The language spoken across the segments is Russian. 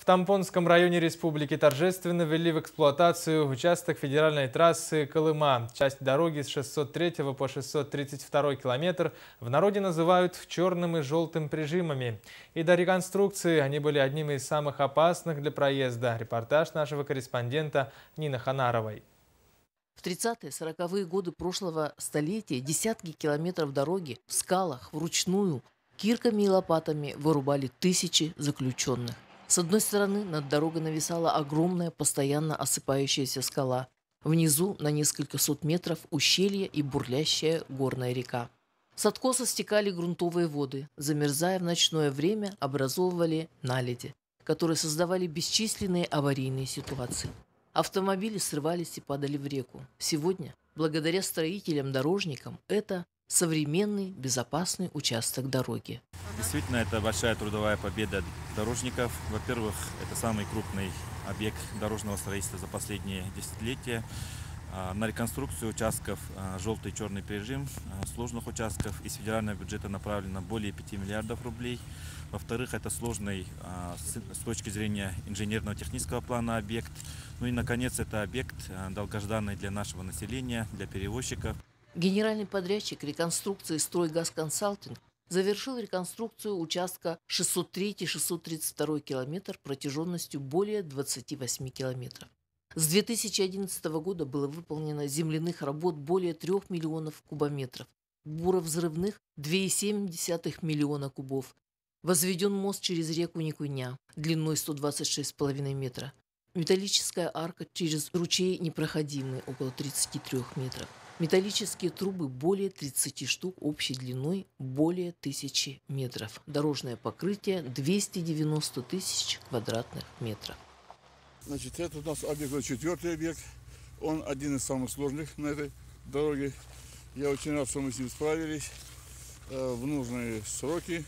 В Тампонском районе республики торжественно ввели в эксплуатацию участок федеральной трассы Колыма. Часть дороги с 603 по 632 километр в народе называют черным и желтым прижимами. И до реконструкции они были одним из самых опасных для проезда. Репортаж нашего корреспондента Нины Ханаровой. В 30-40-е годы прошлого столетия десятки километров дороги в скалах вручную кирками и лопатами вырубали тысячи заключенных. С одной стороны над дорогой нависала огромная, постоянно осыпающаяся скала. Внизу на несколько сот метров ущелье и бурлящая горная река. С откоса стекали грунтовые воды, замерзая в ночное время, образовывали наледи, которые создавали бесчисленные аварийные ситуации. Автомобили срывались и падали в реку. Сегодня, благодаря строителям-дорожникам, это современный безопасный участок дороги. Действительно, это большая трудовая победа дорожников. Во-первых, это самый крупный объект дорожного строительства за последние десятилетия. На реконструкцию участков желтый и черный режим, сложных участков из федерального бюджета направлено более 5 миллиардов рублей. Во-вторых, это сложный с точки зрения инженерного технического плана объект. Ну и, наконец, это объект долгожданный для нашего населения, для перевозчиков. Генеральный подрядчик реконструкции «Стройгазконсалтинг» завершил реконструкцию участка 603-632 километр протяженностью более 28 километров. С 2011 года было выполнено земляных работ более 3 миллионов кубометров, буровзрывных 2,7 миллиона кубов. Возведен мост через реку Никуйня длиной 126,5 метра. Металлическая арка через ручей непроходимый около 33 метров. Металлические трубы более 30 штук общей длиной более 1000 метров. Дорожное покрытие 290 тысяч квадратных метров. Значит, это у нас объект, 4-й объект. Он один из самых сложных на этой дороге. Я очень рад, что мы с ним справились в нужные сроки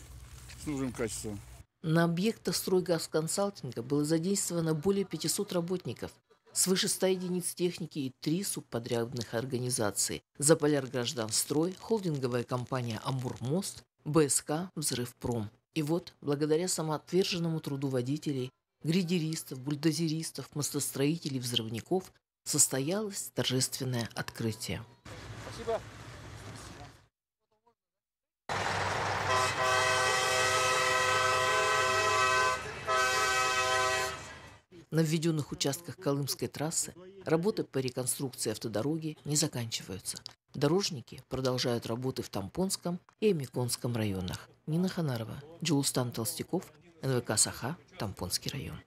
с нужным качеством. На объектах «Стройгазконсалтинга» было задействовано более 500 работников, свыше 100 единиц техники и 3 субподрядных организации: Заполяргражданстрой, холдинговая компания «Амурмост», БСК «Взрывпром». И вот, благодаря самоотверженному труду водителей, грейдеристов, бульдозеристов, мостостроителей, взрывников, состоялось торжественное открытие. Спасибо. На введенных участках Колымской трассы работы по реконструкции автодороги не заканчиваются. Дорожники продолжают работы в Тампонском и Эмиконском районах. Нина Ханарова, Джулстан Толстяков, НВК «Саха», Тампонский район.